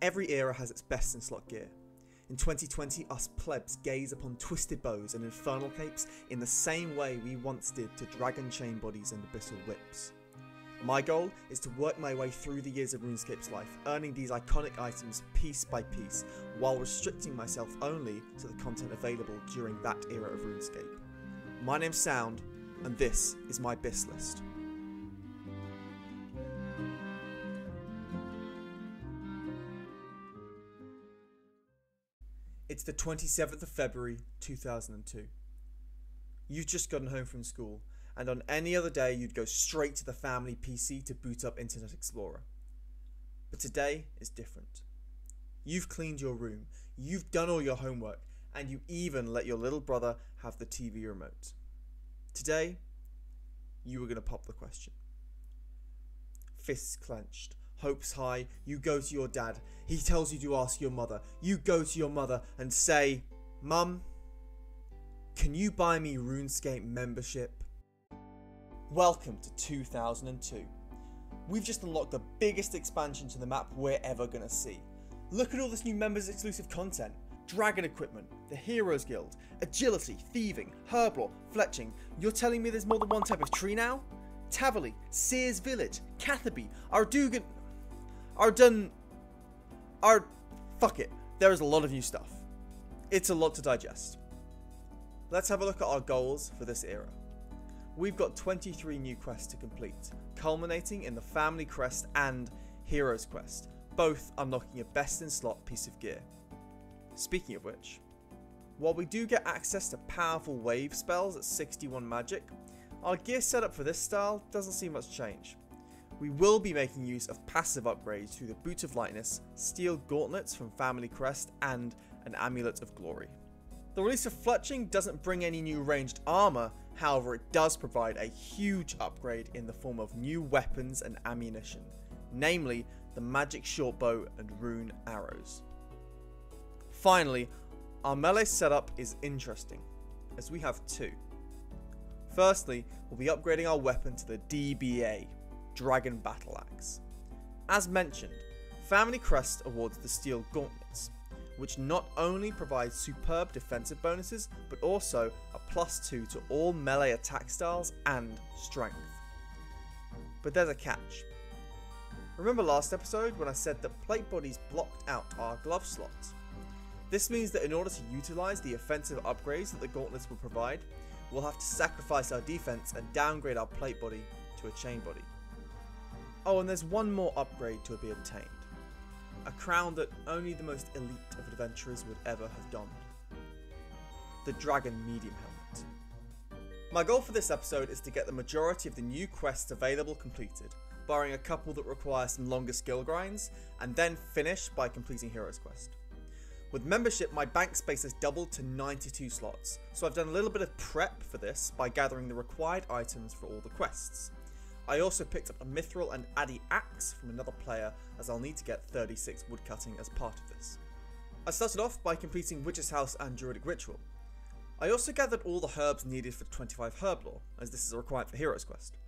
Every era has its best in slot gear. In 2020, us plebs gaze upon twisted bows and infernal capes in the same way we once did to dragon chain bodies and abyssal whips. My goal is to work my way through the years of RuneScape's life, earning these iconic items piece by piece, while restricting myself only to the content available during that era of RuneScape. My name's Sound, and this is my Bis List. It's the 27th of February 2002. You've just gotten home from school, and on any other day you'd go straight to the family PC to boot up Internet Explorer. But today is different. You've cleaned your room, you've done all your homework, and you even let your little brother have the TV remote. Today, you were going to pop the question. Fists clenched, hopes high, you go to your dad. He tells you to ask your mother. You go to your mother and say, "Mum, can you buy me RuneScape membership?" Welcome to 2002. We've just unlocked the biggest expansion to the map we're ever going to see. Look at all this new members exclusive content. Dragon equipment, the Heroes Guild, agility, thieving, herblore, fletching. You're telling me there's more than one type of tree now? Tavali, Sears Village, Catherby, Ardugan, fuck it. There is a lot of new stuff. It's a lot to digest. Let's have a look at our goals for this era. We've got 23 new quests to complete, culminating in the Family Crest and Heroes Quest, both unlocking a best in slot piece of gear. Speaking of which, while we do get access to powerful wave spells at 61 magic, our gear setup for this style doesn't see much change. We will be making use of passive upgrades through the Boot of Lightness, steel gauntlets from Family Crest, and an Amulet of Glory. The release of Fletching doesn't bring any new ranged armor, however it does provide a huge upgrade in the form of new weapons and ammunition, namely the magic shortbow and rune arrows. Finally, our melee setup is interesting, as we have two. Firstly, we'll be upgrading our weapon to the DBA, Dragon Battleaxe. As mentioned, Family Crest awards the steel gauntlets, which not only provides superb defensive bonuses, but also a +2 to all melee attack styles and strength. But there's a catch. Remember last episode when I said that plate bodies blocked out our glove slots? This means that in order to utilise the offensive upgrades that the gauntlets will provide, we'll have to sacrifice our defense and downgrade our plate body to a chain body. Oh, and there's one more upgrade to be obtained. A crown that only the most elite of adventurers would ever have donned. The Dragon Medium Helmet. My goal for this episode is to get the majority of the new quests available completed, barring a couple that require some longer skill grinds, and then finish by completing Heroes Quest. With membership, my bank space has doubled to 92 slots, so I've done a little bit of prep for this by gathering the required items for all the quests. I also picked up a Mithril and Addy axe from another player, as I'll need to get 36 woodcutting as part of this. I started off by completing Witch's House and Druidic Ritual. I also gathered all the herbs needed for 25 herb lore, as this is a requirement for Heroes Quest.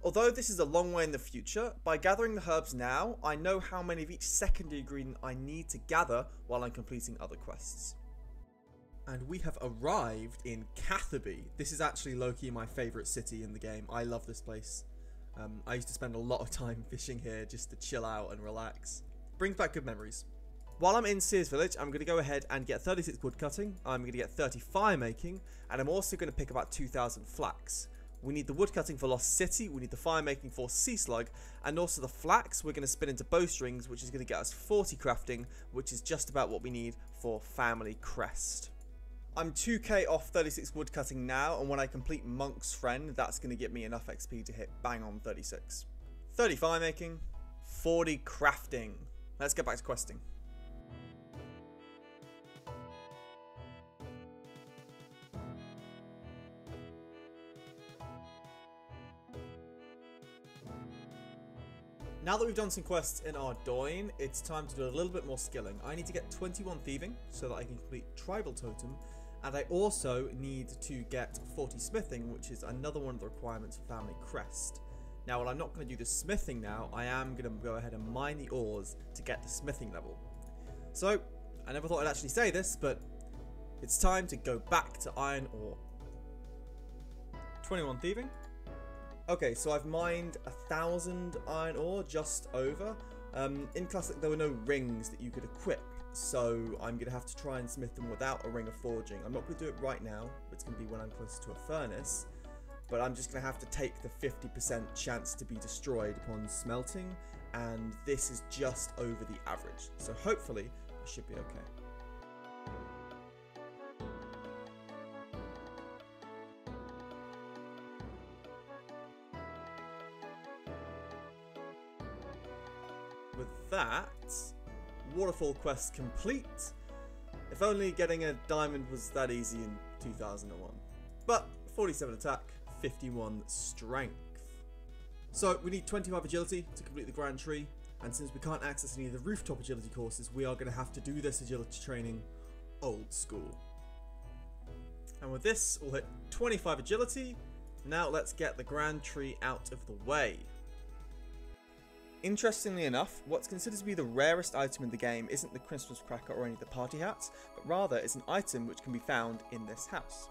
Although this is a long way in the future, by gathering the herbs now, I know how many of each secondary ingredient I need to gather while I'm completing other quests. And we have arrived in Catherby. This is actually low-key my favourite city in the game. I love this place. I used to spend a lot of time fishing here just to chill out and relax. Brings back good memories. While I'm in Sears Village, I'm going to go ahead and get 36 wood cutting, I'm going to get 30 fire making, and I'm also going to pick about 2,000 flax. We need the wood cutting for Lost City, we need the fire making for Sea Slug, and also the flax we're going to spin into bowstrings, which is going to get us 40 crafting, which is just about what we need for Family Crest. I'm 2k off 36 woodcutting now, and when I complete Monk's Friend, that's going to get me enough XP to hit bang on 36. 30 fire making, 40 crafting. Let's get back to questing. Now that we've done some quests in Ardoin, it's time to do a little bit more skilling. I need to get 21 thieving so that I can complete Tribal Totem, and I also need to get 40 smithing, which is another one of the requirements for Family Crest. Now, while I'm not going to do the smithing now, I am going to go ahead and mine the ores to get the smithing level. So, I never thought I'd actually say this, but it's time to go back to iron ore. 21 thieving. Okay, so I've mined 1,000 iron ore, just over. In Classic, there were no rings that you could equip, so I'm going to have to try and smith them without a ring of forging. I'm not going to do it right now, it's going to be when I'm closer to a furnace, but I'm just going to have to take the 50% chance to be destroyed upon smelting, and this is just over the average, so hopefully I should be okay. With that, waterfall quest complete. If only getting a diamond was that easy in 2001. But 47 attack, 51 strength. So we need 25 agility to complete the Grand Tree, and since we can't access any of the rooftop agility courses, we are going to have to do this agility training old school. And with this, we'll hit 25 agility. Now let's get the Grand Tree out of the way. Interestingly enough, what's considered to be the rarest item in the game isn't the Christmas cracker or any of the party hats, but rather it's an item which can be found in this house.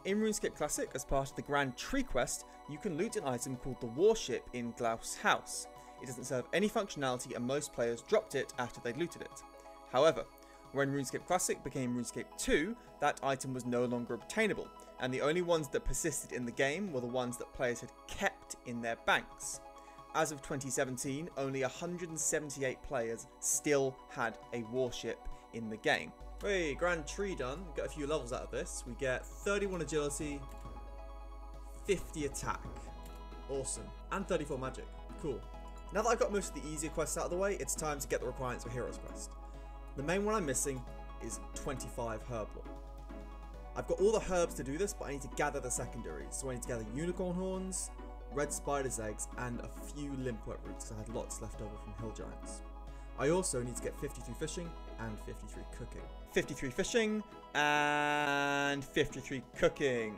In RuneScape Classic, as part of the Grand Tree quest, you can loot an item called the Warship in Glau's house. It doesn't serve any functionality and most players dropped it after they'd looted it. However, when RuneScape Classic became RuneScape 2, that item was no longer obtainable, and the only ones that persisted in the game were the ones that players had kept in their banks. As of 2017, only 178 players still had a warship in the game. Hey, Grand Tree done. We got a few levels out of this. We get 31 agility, 50 attack. Awesome. And 34 magic. Cool. Now that I've got most of the easier quests out of the way, it's time to get the requirements for Heroes Quest. The main one I'm missing is 25 herb lore. I've got all the herbs to do this, but I need to gather the secondaries. So I need to gather unicorn horns, red spider's eggs, and a few limpwort roots, because I had lots left over from hill giants. I also need to get 53 fishing and 53 cooking. 53 fishing and 53 cooking.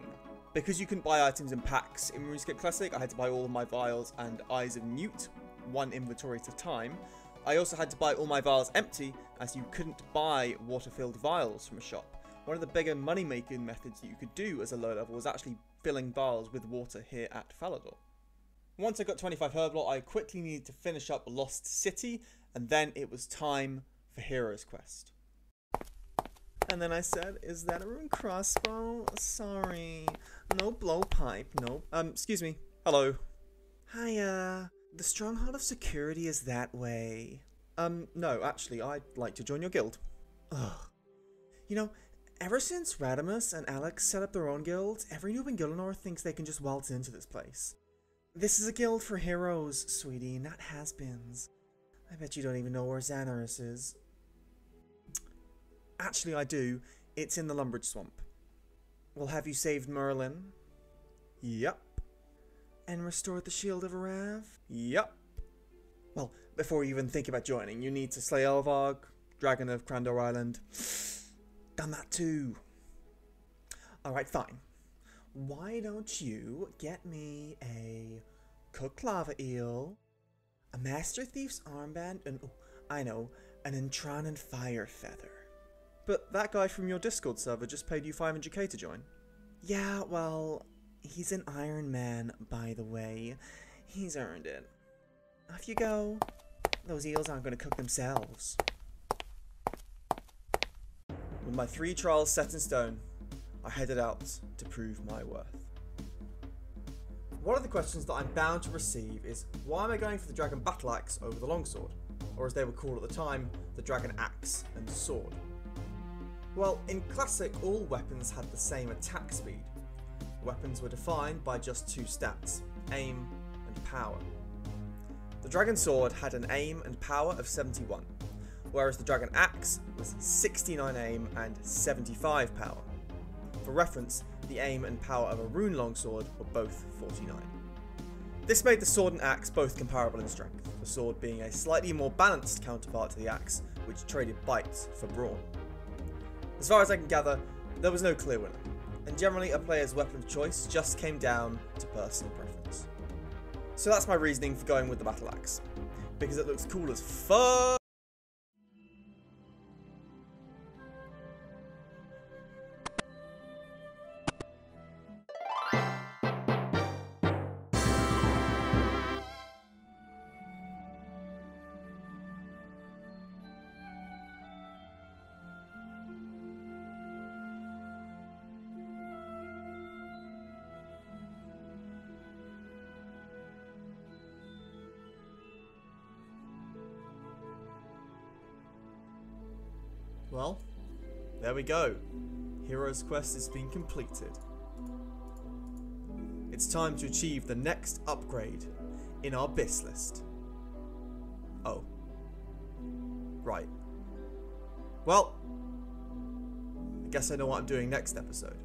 Because you couldn't buy items in packs in RuneScape Classic, I had to buy all of my vials and Eyes of Newt, one inventory at a time. I also had to buy all my vials empty, as you couldn't buy water-filled vials from a shop. One of the bigger money-making methods that you could do as a low level was actually filling vials with water here at Falador. Once I got 25 herb lore, I quickly needed to finish up Lost City, and then it was time for Heroes Quest. And then I said, is that a rune crossbow? Sorry. No blowpipe, no. Excuse me. Hello. Hiya. The Stronghold of Security is that way. No, actually, I'd like to join your guild. Ugh. You know, ever since Radimus and Alex set up their own guilds, every noob in Gillinor thinks they can just waltz into this place. This is a guild for heroes, sweetie, not has-beens. I bet you don't even know where Xanaris is. Actually, I do. It's in the Lumbridge Swamp. Well, have you saved Merlin? Yep. And restored the Shield of Arav? Yep. Well, before you even think about joining, you need to slay Elvarg, Dragon of Crandor Island. Done that too. Alright, fine. Why don't you get me a cooked lava eel, a Master Thief's armband, and, oh, I know, an Entranen fire feather. But that guy from your Discord server just paid you 500k to join. Yeah, well, he's an Iron Man, by the way. He's earned it. Off you go. Those eels aren't going to cook themselves. With my 3 trials set in stone, I headed out to prove my worth. One of the questions that I'm bound to receive is, why am I going for the Dragon Battleaxe over the Longsword? Or as they were called at the time, the Dragon Axe and Sword. Well, in Classic, all weapons had the same attack speed. Weapons were defined by just 2 stats, aim and power. The Dragon Sword had an aim and power of 71, whereas the Dragon Axe was 69 aim and 75 power. For reference, the aim and power of a rune longsword were both 49. This made the sword and axe both comparable in strength, the sword being a slightly more balanced counterpart to the axe, which traded bites for brawn. As far as I can gather, there was no clear winner, and generally a player's weapon of choice just came down to personal preference. So that's my reasoning for going with the Battleaxe, because it looks cool as fuck. Well, there we go. Hero's Quest has been completed. It's time to achieve the next upgrade in our Bis List. Oh. Right. Well, I guess I know what I'm doing next episode.